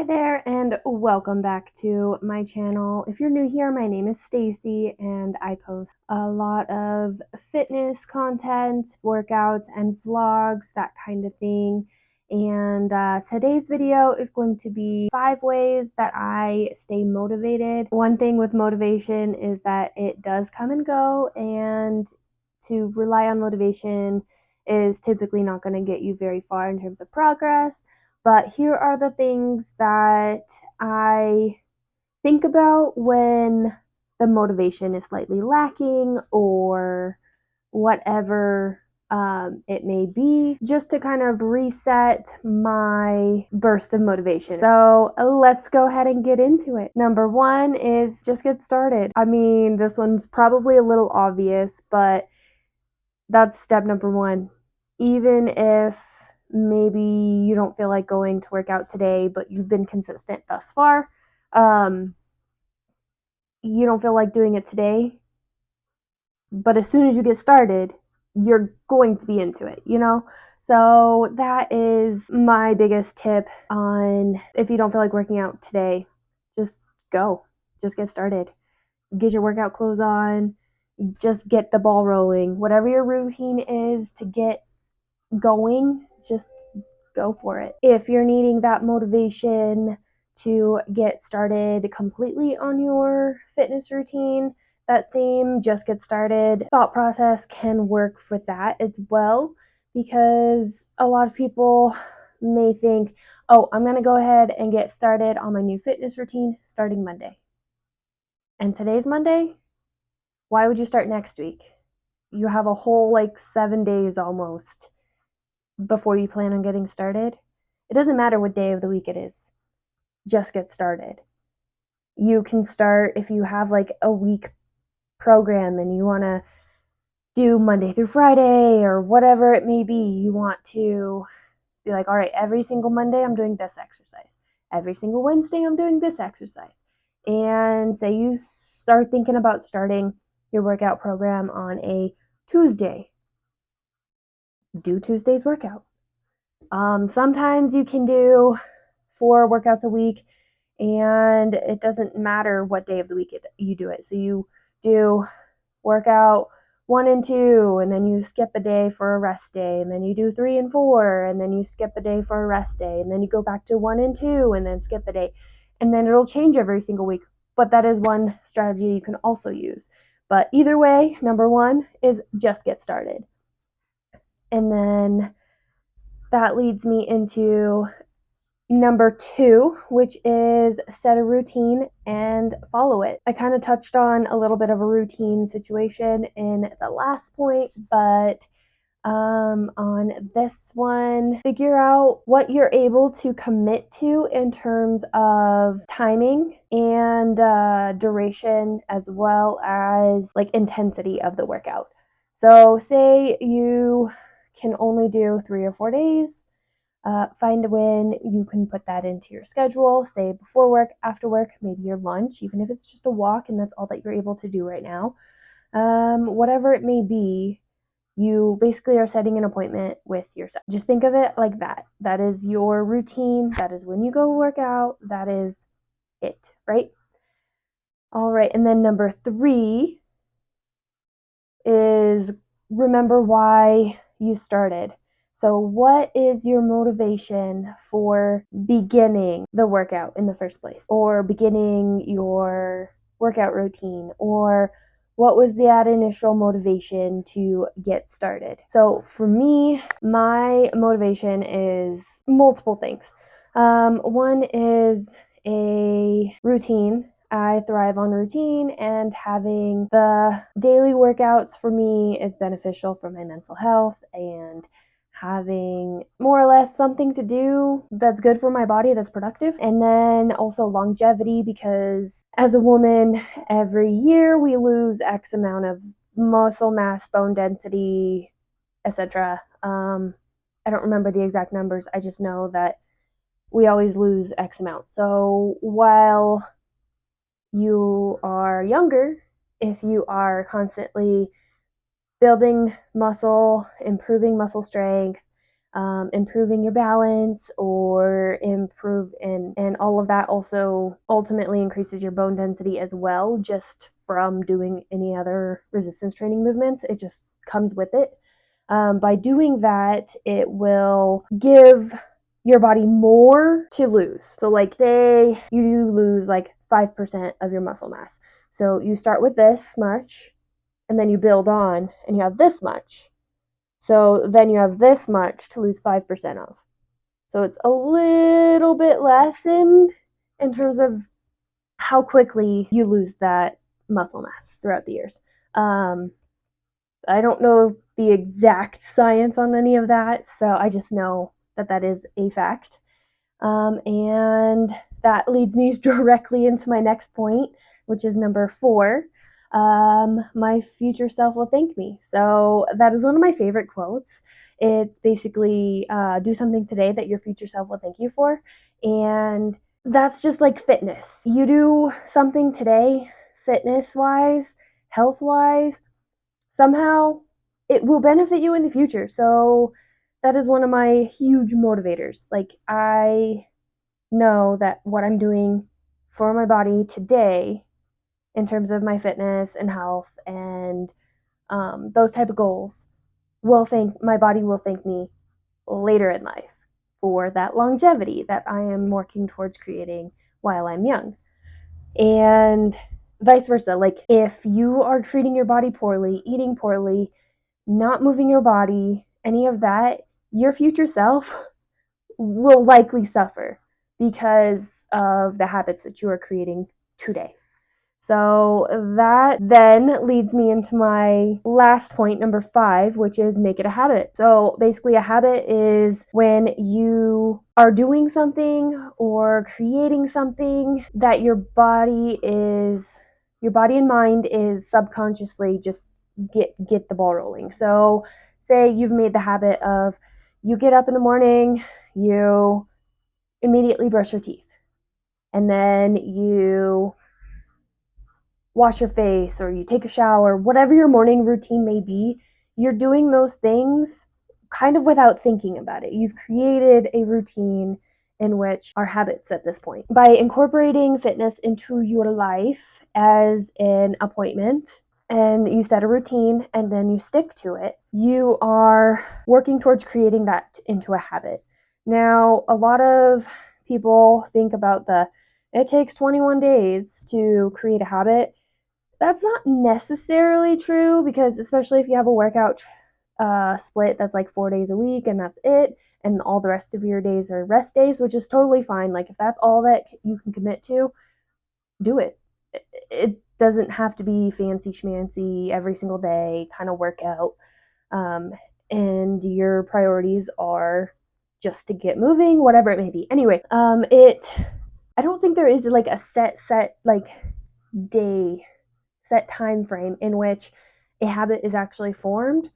Hi there and welcome back to my channel. If you're new here, my name is Stacey and I post a lot of fitness content, workouts and vlogs, that kind of thing. And today's video is going to be 5 ways that I stay motivated. One thing with motivation is that it does come and go, and to rely on motivation is typically not going to get you very far in terms of progress. But here are the things that I think about when the motivation is slightly lacking or whatever it may be, just to kind of reset my burst of motivation. So let's go ahead and get into it. Number 1 is just get started. I mean, this one's probably a little obvious, but that's step number 1. Even if maybe you don't feel like going to work out today, but you've been consistent thus far, you don't feel like doing it today, but as soon as you get started, you're going to be into it, you know? So that is my biggest tip on if you don't feel like working out today, just go. Just get started. Get your workout clothes on. Just get the ball rolling. Whatever your routine is to get going, just go for it. If you're needing that motivation to get started completely on your fitness routine, that same just get started thought process can work for that as well, because a lot of people may think, oh, I'm going to go ahead and get started on my new fitness routine starting Monday. And today's Monday. Why would you start next week? You have a whole 7 days almost before you plan on getting started. It doesn't matter what day of the week it is. Just get started. You can start if you have a week program and you want to do Monday through Friday or whatever it may be. You want to be like, all right, every single Monday I'm doing this exercise. Every single Wednesday I'm doing this exercise. And say you start thinking about starting your workout program on a Tuesday. Do Tuesday's workout. Sometimes you can do 4 workouts a week, and it doesn't matter what day of the week you do it. So you do workout 1 and 2, and then you skip a day for a rest day, and then you do 3 and 4, and then you skip a day for a rest day, and then you go back to 1 and 2, and then skip a day. And then it'll change every single week. But that is one strategy you can also use. But either way, number 1 is just get started. And then that leads me into number 2, which is set a routine and follow it. I kind of touched on a little bit of a routine situation in the last point, but on this one, figure out what you're able to commit to in terms of timing and duration, as well as intensity of the workout. So say you can only do 3 or 4 days. Find when you can put that into your schedule, say before work, after work, maybe your lunch, even if it's just a walk and that's all that you're able to do right now. Whatever it may be, you basically are setting an appointment with yourself. Just think of it like that. That is your routine. That is when you go work out. That is it, right? All right, and then number 3 is remember why you started. So what is your motivation for beginning the workout in the first place, or beginning your workout routine, or what was that initial motivation to get started? So for me, my motivation is multiple things. One is a routine. I thrive on routine, and having the daily workouts for me is beneficial for my mental health, and having more or less something to do that's good for my body, that's productive. And then also longevity, because as a woman, every year we lose X amount of muscle mass, bone density, etc. I don't remember the exact numbers. I just know that we always lose X amount. So while you are younger, if you are constantly building muscle, improving muscle strength, improving your balance or and all of that also ultimately increases your bone density as well, just from doing any other resistance training movements. It just comes with it. By doing that, it will give your body more to lose. So like say you lose like 5% of your muscle mass. So you start with this much and then you build on and you have this much. So then you have this much to lose 5% of. So it's a little bit lessened in terms of how quickly you lose that muscle mass throughout the years. I don't know the exact science on any of that, so I just know that that is a fact. And that leads me directly into my next point, which is number 4. My future self will thank me. So that is one of my favorite quotes. It's basically do something today that your future self will thank you for. And that's just like fitness. You do something today, fitness wise, health wise, somehow it will benefit you in the future. So that is one of my huge motivators. Like, I know that what I'm doing for my body today in terms of my fitness and health and those type of goals my body will thank me later in life for that longevity that I am working towards creating while I'm young. And vice versa. Like, if you are treating your body poorly, eating poorly, not moving your body, any of that, your future self will likely suffer because of the habits that you are creating today. So that then leads me into my last point, number 5, which is make it a habit. So basically, a habit is when you are doing something or creating something that your body and mind is subconsciously just get the ball rolling. So say you've made the habit of you get up in the morning, you immediately brush your teeth, and then you wash your face or you take a shower, whatever your morning routine may be, you're doing those things kind of without thinking about it. You've created a routine in which are habits at this point. By incorporating fitness into your life as an appointment, and you set a routine and then you stick to it, you are working towards creating that into a habit. Now, a lot of people think about it takes 21 days to create a habit. That's not necessarily true, because especially if you have a workout split that's like 4 days a week and that's it, and all the rest of your days are rest days, which is totally fine. Like, if that's all that you can commit to, do it. It doesn't have to be fancy schmancy every single day kind of workout. And your priorities are just to get moving, whatever it may be. Anyway, I don't think there is like a set like day, set time frame in which a habit is actually formed.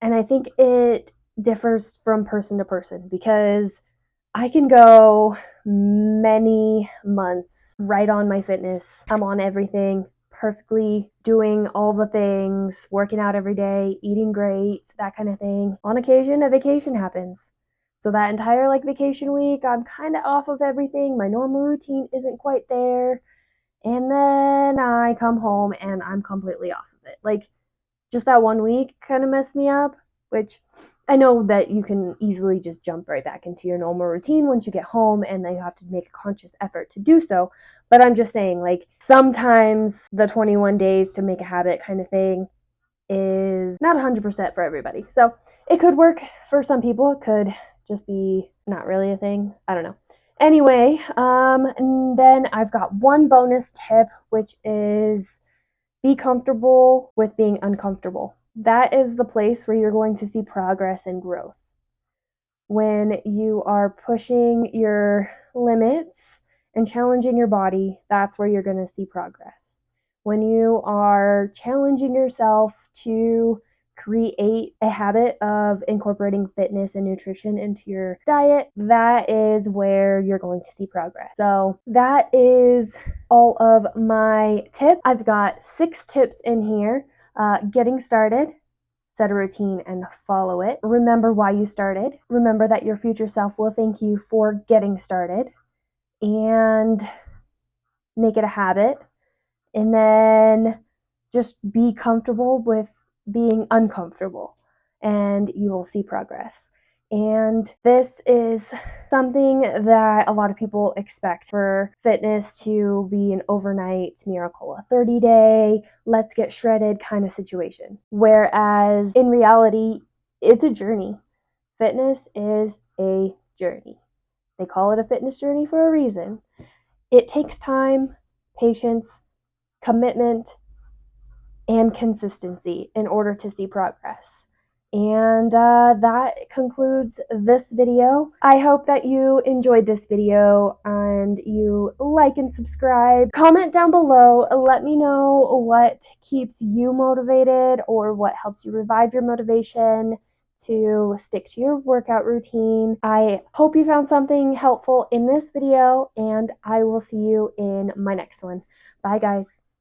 And I think it differs from person to person, because I can go many months right on my fitness. I'm on everything perfectly, doing all the things, working out every day, eating great, that kind of thing. On occasion, a vacation happens. So that entire like vacation week, I'm kind of off of everything. My normal routine isn't quite there. And then I come home and I'm completely off of it. Like, just that one week kind of messed me up, which I know that you can easily just jump right back into your normal routine once you get home, and then you have to make a conscious effort to do so. But I'm just saying, like, sometimes the 21 days to make a habit kind of thing is not 100% for everybody. So it could work for some people. It could just be not really a thing. I don't know. Anyway, and then I've got one bonus tip, which is be comfortable with being uncomfortable. That is the place where you're going to see progress and growth. When you are pushing your limits and challenging your body, that's where you're going to see progress. When you are challenging yourself to create a habit of incorporating fitness and nutrition into your diet, that is where you're going to see progress. So that is all of my tips. I've got 6 tips in here. Getting started, set a routine and follow it. Remember why you started. Remember that your future self will thank you for getting started, and make it a habit. And then just be comfortable with being uncomfortable, and you will see progress. And this is something that a lot of people expect for fitness to be an overnight miracle, a 30-day, let's get shredded kind of situation. Whereas in reality, it's a journey. Fitness is a journey. They call it a fitness journey for a reason. It takes time, patience, commitment, and consistency in order to see progress. And that concludes this video. I hope that you enjoyed this video and you like and subscribe. Comment down below. Let me know what keeps you motivated or what helps you revive your motivation to stick to your workout routine. I hope you found something helpful in this video, and I will see you in my next one. Bye, guys.